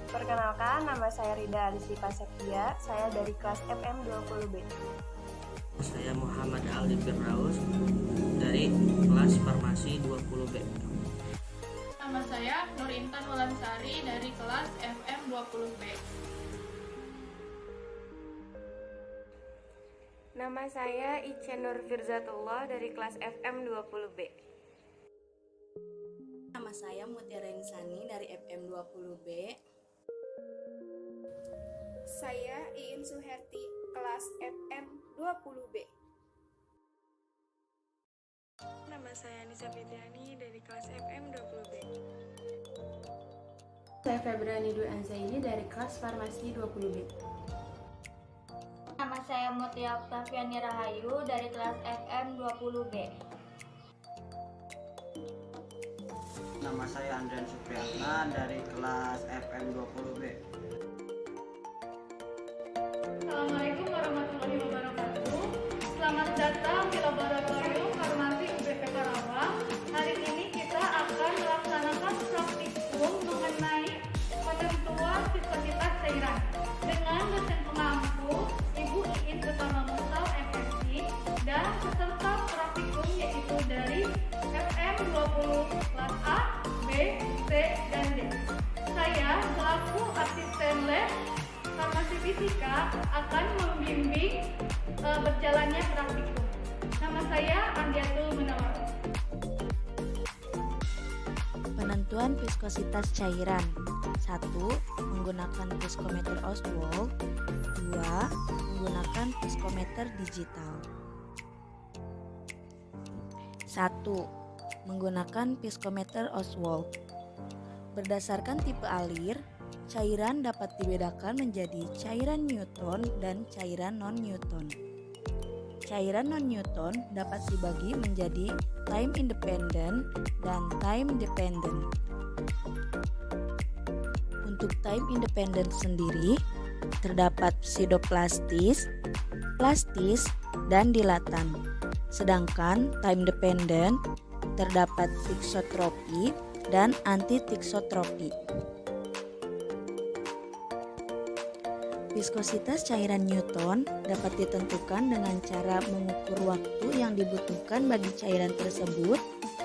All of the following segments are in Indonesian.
Perkenalkan, nama saya Rida Alistika Septia, saya dari kelas FM20B. Saya Muhammad Ali Firdaus dari kelas Farmasi 20B. Nama saya Nur Intan Wulansari dari kelas FM20B. Nama saya Ichen Nur Firzatullah dari kelas FM20B. Nama saya Mutiara Insani dari FM20B. Saya Iin Suherti, kelas FM20B. Nama saya Nisa Fitriani dari kelas FM20B. Saya Febrani Dwi Anzaini dari kelas Farmasi 20B. Nama saya Mutia Oktaviani Rahayu dari kelas FM20B. Nama saya Andrian Supriyatna dari kelas FM20B. Assalamualaikum warahmatullahi wabarakatuh. Selamat datang di Laboratorium Farmasi UBP Karawang. Hari ini kita akan melaksanakan praktikum mengenai penentuan viskositas cairan dengan dosen pengampu Ibu Iin Utama Musal MSc dan peserta praktikum yaitu dari FM20 kelas A, B, C, dan D. Saya selaku asisten lab farmasi fisika akan membimbing berjalannya praktikum. Nama saya Andiatul Munawar. Penentuan viskositas cairan. 1. Menggunakan viskometer Oswald. 2. Menggunakan viskometer digital. 1. Menggunakan viskometer Oswald. Berdasarkan tipe alir, cairan dapat dibedakan menjadi cairan Newton dan cairan non-Newton. Cairan non-Newton dapat dibagi menjadi time independent dan time dependent. Untuk time independent sendiri, terdapat pseudoplastis, plastis, dan dilatan. Sedangkan time dependent terdapat thixotropi dan anti-thixotropi. Viskositas cairan Newton dapat ditentukan dengan cara mengukur waktu yang dibutuhkan bagi cairan tersebut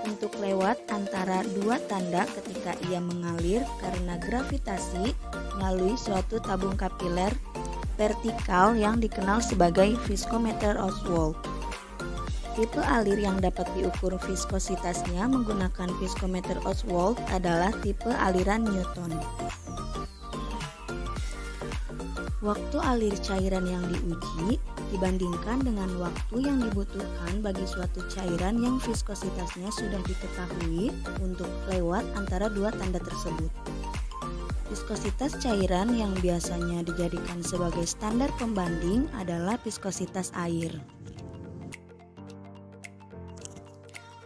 untuk lewat antara dua tanda ketika ia mengalir karena gravitasi melalui suatu tabung kapiler vertikal yang dikenal sebagai viskometer Oswald. Tipe alir yang dapat diukur viskositasnya menggunakan viskometer Oswald adalah tipe aliran Newton. Waktu alir cairan yang diuji dibandingkan dengan waktu yang dibutuhkan bagi suatu cairan yang viskositasnya sudah diketahui untuk lewat antara dua tanda tersebut. Viskositas cairan yang biasanya dijadikan sebagai standar pembanding adalah viskositas air.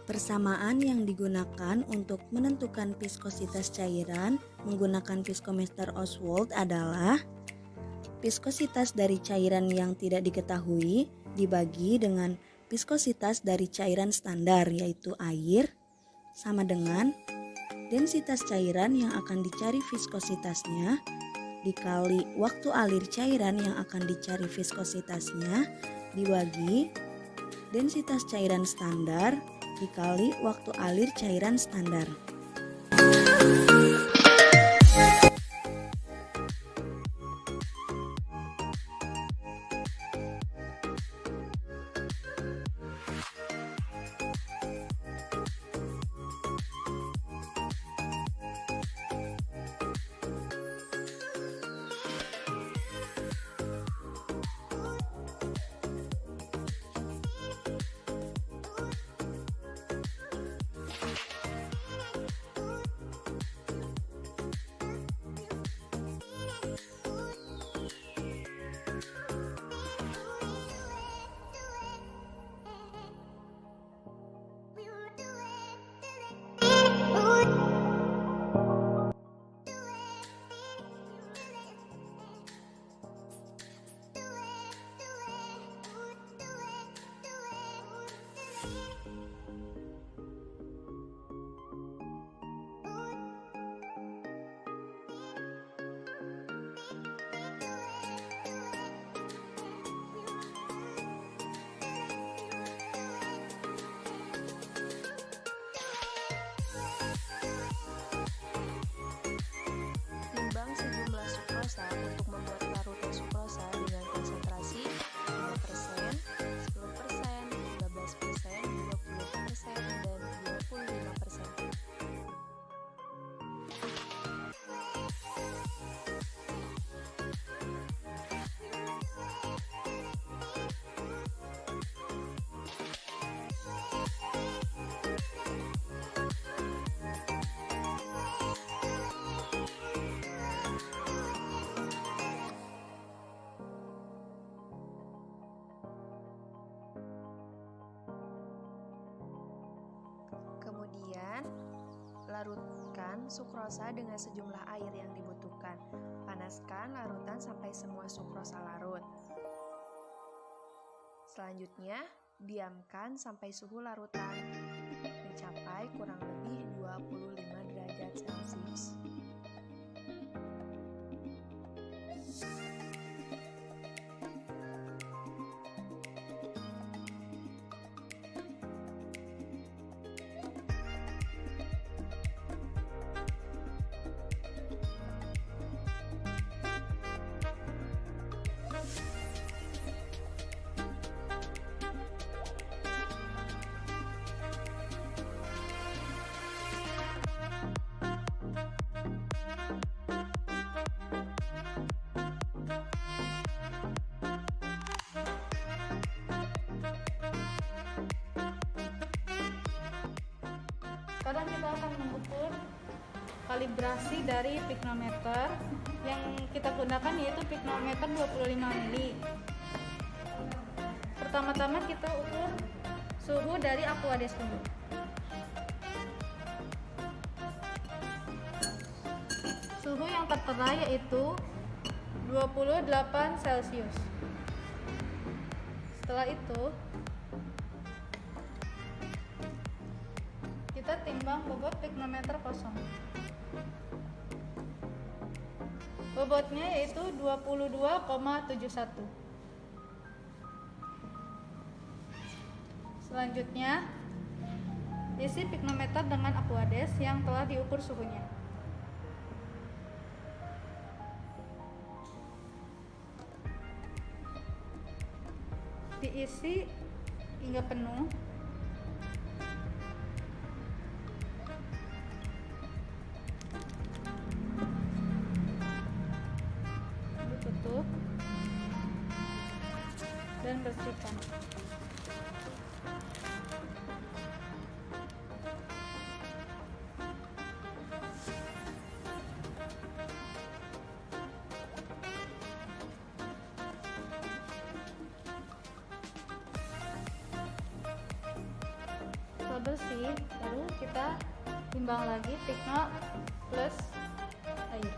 Persamaan yang digunakan untuk menentukan viskositas cairan menggunakan viskometer Oswald adalah viskositas dari cairan yang tidak diketahui dibagi dengan viskositas dari cairan standar yaitu air sama dengan densitas cairan yang akan dicari viskositasnya dikali waktu alir cairan yang akan dicari viskositasnya dibagi densitas cairan standar dikali waktu alir cairan standar. Larutkan sukrosa dengan sejumlah air yang dibutuhkan. Panaskan larutan sampai semua sukrosa larut. Selanjutnya, diamkan sampai suhu larutan mencapai kurang lebih 25 derajat Celcius. Sekarang kita akan mengukur kalibrasi dari pignometer. Yang kita gunakan yaitu pignometer 25 mili. Pertama-tama kita ukur suhu dari aquades dulu. Suhu yang tertera yaitu 28 Celcius. Setelah itu kita timbang bobot pignometer kosong. Bobotnya yaitu 22,71. Selanjutnya, isi pignometer dengan aquades yang telah diukur suhunya. Diisi hingga penuh. Tutup dan bersihkan. Setelah bersih, lalu kita timbang lagi pigno plus air.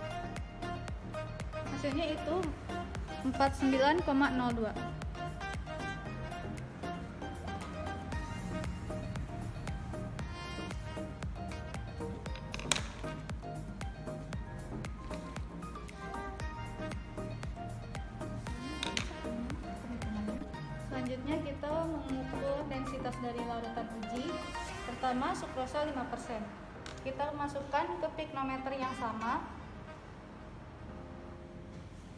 Hasilnya itu 49,02. Selanjutnya kita mengukur densitas dari larutan uji. Pertama, sukrosa 5%. Kita masukkan ke pignometer yang sama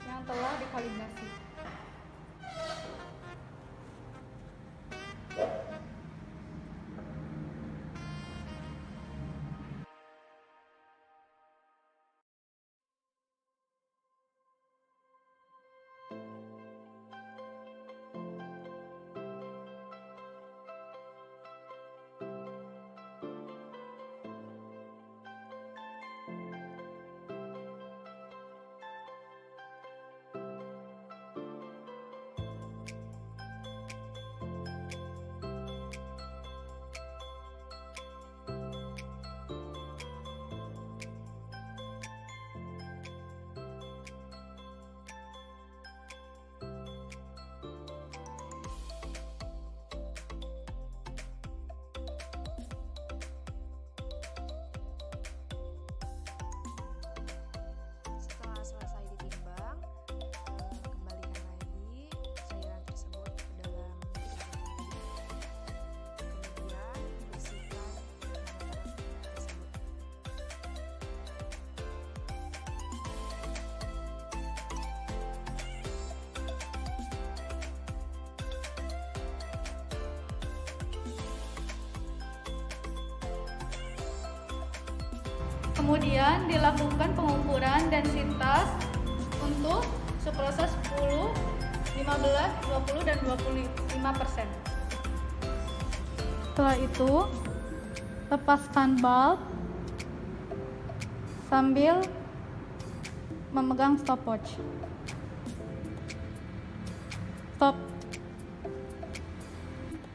yang telah dikalibrasi. Setelah selesai ditimbang, kembalikan lagi cairan tersebut ke dalam kemudian bersihkan tersebut. Kemudian dilakukan pengukuran densitas untuk sukrosa 10, 15, 20, dan 25%. Setelah itu, lepaskan bulb sambil memegang stopwatch. Stop.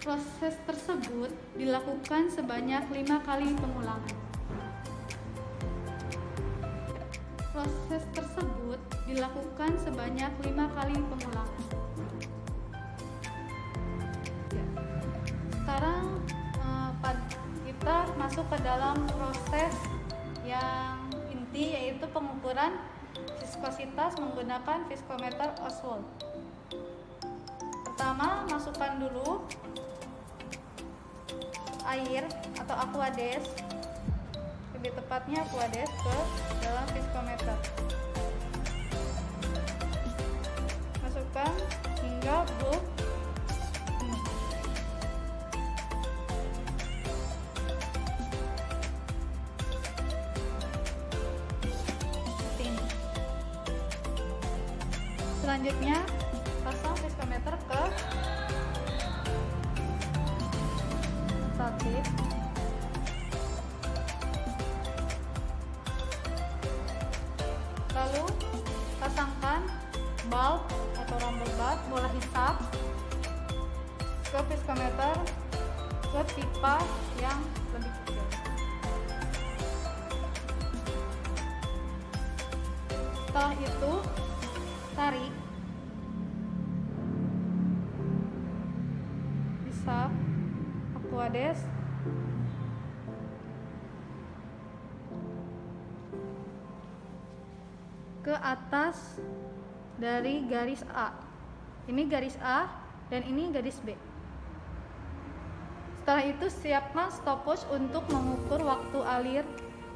Proses tersebut dilakukan sebanyak 5 kali pengulangan. proses tersebut dilakukan sebanyak 5 kali pengulangan. Ya. Sekarang kita masuk ke dalam proses yang inti, yaitu pengukuran viskositas menggunakan viskometer Oswald. Pertama, masukkan dulu air atau aquades, lebih tepatnya aquades, ke dalam viskometer. Masukkan hingga bulk penuh. Seperti ini. Selanjutnya pasang viskometer ke statif. Lalu pasangkan bulb atau rumble bar, bola hisap, ke viskometer ke pipa yang lebih kecil. Setelah itu tarik hisap aquades ke atas dari garis A. Ini garis A dan ini garis B. Setelah itu siapkan stopwatch untuk mengukur waktu alir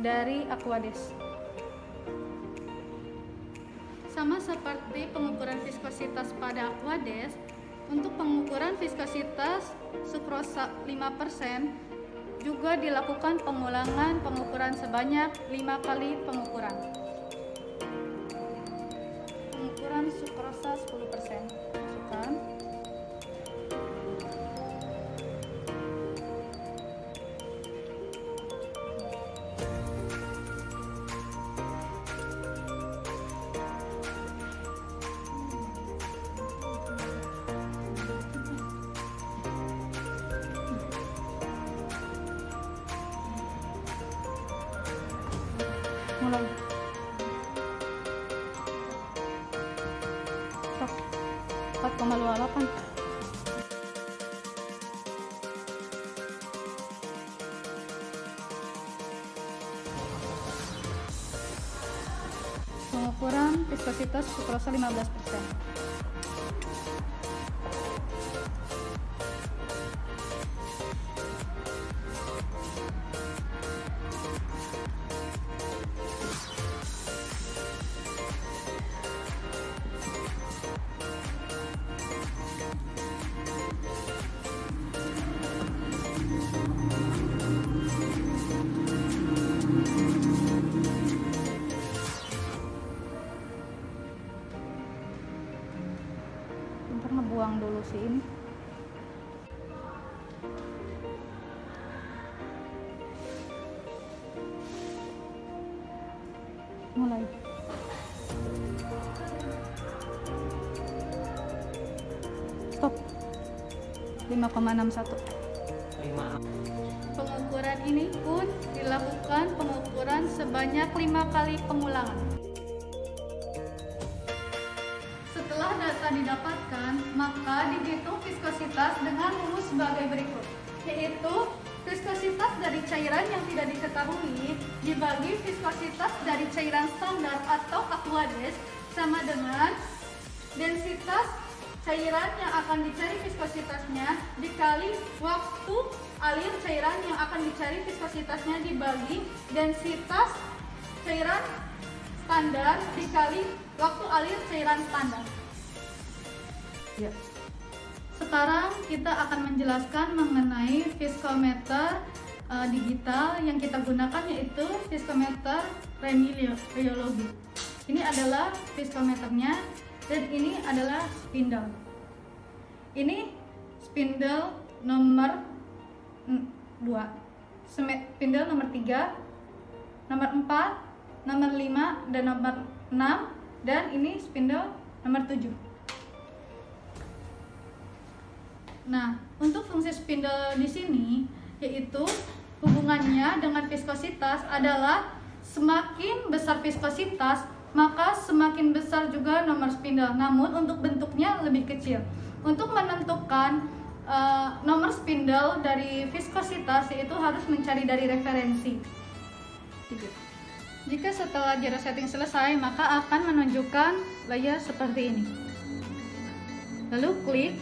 dari aquades. Sama seperti pengukuran viskositas pada aquades, untuk pengukuran viskositas sukrosa 5% juga dilakukan pengulangan pengukuran sebanyak 5 kali pengukuran. Pengukuran sukrosa 10%. Masukkan. Mulai. Stop. 4,28. Pengukuran viskositas sukrosa 15%. Bentar, ngebuang dulu sih ini. Mulai. Stop. 5,61. Pengukuran ini pun dilakukan pengukuran sebanyak 5 kali pengulangan. Setelah data didapatkan, maka dihitung viskositas dengan rumus sebagai berikut, yaitu viskositas dari cairan yang tidak diketahui dibagi viskositas dari cairan standar atau aquades sama dengan densitas cairan yang akan dicari viskositasnya dikali waktu alir cairan yang akan dicari viskositasnya dibagi densitas cairan standar dikali waktu alir cairan standar. Ya. Sekarang kita akan menjelaskan mengenai viskometer digital yang kita gunakan, yaitu viskometer rheology. Ini adalah viskometernya dan ini adalah spindle. Ini spindle nomor 2, spindle nomor 3, nomor 4, nomor 5 dan nomor 6, dan ini spindle nomor 7. Nah, untuk fungsi spindle di sini yaitu hubungannya dengan viskositas adalah semakin besar viskositas, maka semakin besar juga nomor spindle. Namun untuk bentuknya lebih kecil. Untuk menentukan nomor spindle dari viskositas, yaitu harus mencari dari referensi. Jika setelah zero setting selesai, maka akan menunjukkan layar seperti ini. Lalu klik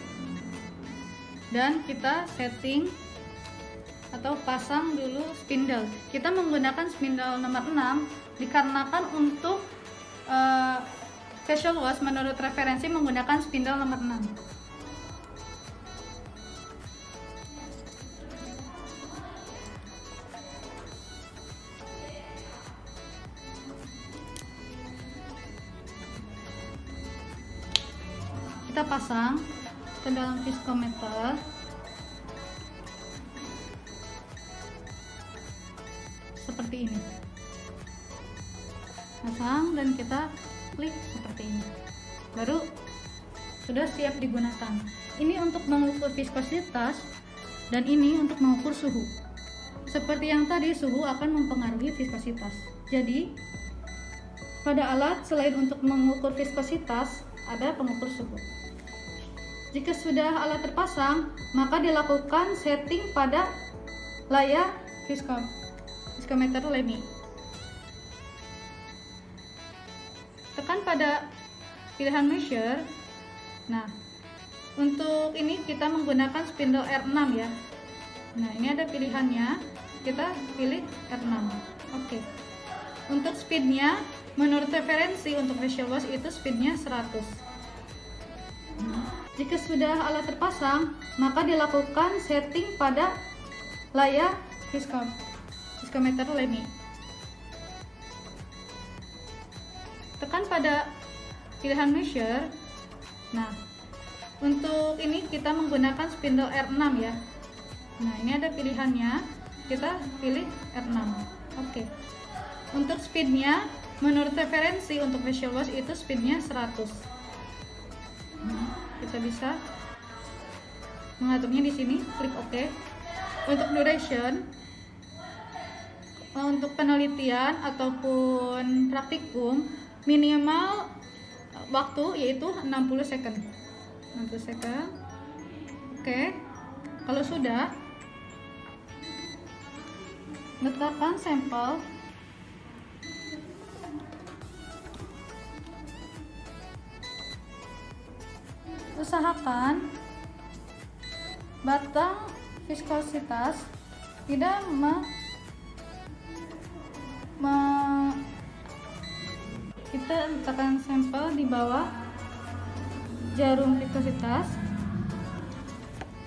dan kita setting atau pasang dulu spindle. Kita menggunakan spindle nomor 6 dikarenakan untuk facial wash menurut referensi menggunakan spindle nomor 6. Kita pasang ke dalam viskometer. Seperti ini. Pasang dan kita klik seperti ini. Baru sudah siap digunakan. Ini untuk mengukur viskositas dan ini untuk mengukur suhu. Seperti yang tadi, suhu akan mempengaruhi viskositas. Jadi, pada alat selain untuk mengukur viskositas, ada pengukur suhu. Jika sudah alat terpasang, maka dilakukan setting pada layar viskometer LEMI. Tekan pada pilihan measure. Nah, untuk ini kita menggunakan spindle R6 ya. Nah, ini ada pilihannya. Kita pilih R6. Oke. Untuk speednya, menurut referensi untuk facial wash itu speednya 100. Jika sudah alat terpasang, maka dilakukan setting pada layar viskometer LEMI. Tekan pada pilihan measure. Nah, untuk ini kita menggunakan spindle R6 ya. Nah, ini ada pilihannya. Kita pilih R6. Oke. Untuk speednya, menurut referensi untuk facial wash itu speednya 100. Kita bisa mengaturnya di sini, klik OK. Untuk duration, untuk penelitian ataupun praktikum minimal waktu yaitu 60 second. 60 second. Oke. Kalau sudah, letakkan sampel. Usahakan batang viskositas tidak kita letakkan sampel di bawah jarum viskositas.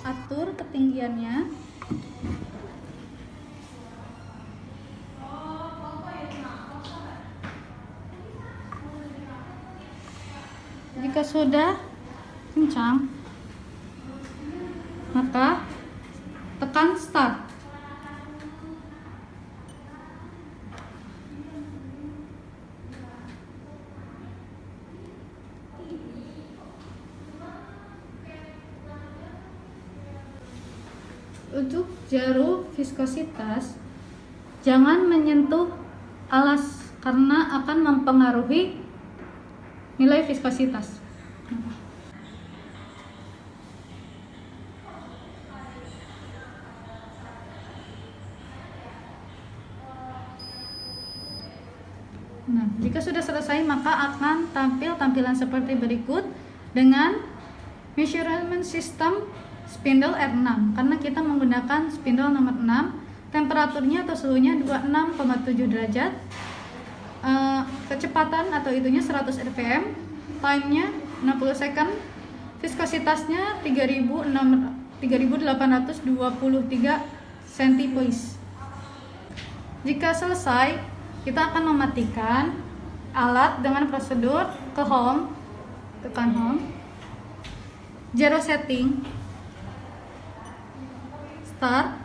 Atur ketinggiannya. Jika sudah kencang, maka tekan start. Untuk jarum viskositas, jangan menyentuh alas karena akan mempengaruhi nilai viskositas. Nah, jika sudah selesai maka akan tampil tampilan seperti berikut dengan measurement system spindle R6 karena kita menggunakan spindle nomor 6. Temperaturnya atau suhunya 26,7 derajat. Kecepatan atau itunya 100 rpm, time-nya 60 second, viskositasnya 3823 centipoise. Jika selesai, kita akan mematikan alat dengan prosedur ke home, tekan home, zero setting, start,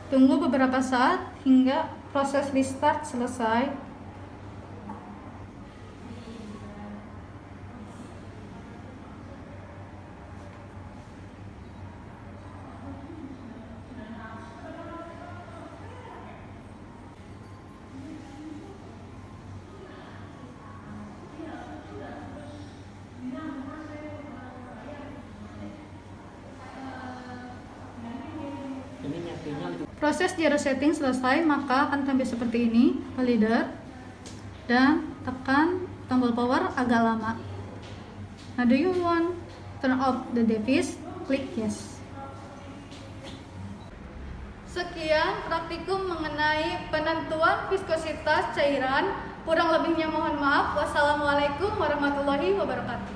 tunggu beberapa saat hingga proses restart selesai. Proses gyro setting selesai, maka akan tampil seperti ini, validator, dan tekan tombol power agak lama. Nah, do you want turn off the device? Klik yes. Sekian praktikum mengenai penentuan viskositas cairan. Kurang lebihnya mohon maaf. Wassalamualaikum warahmatullahi wabarakatuh.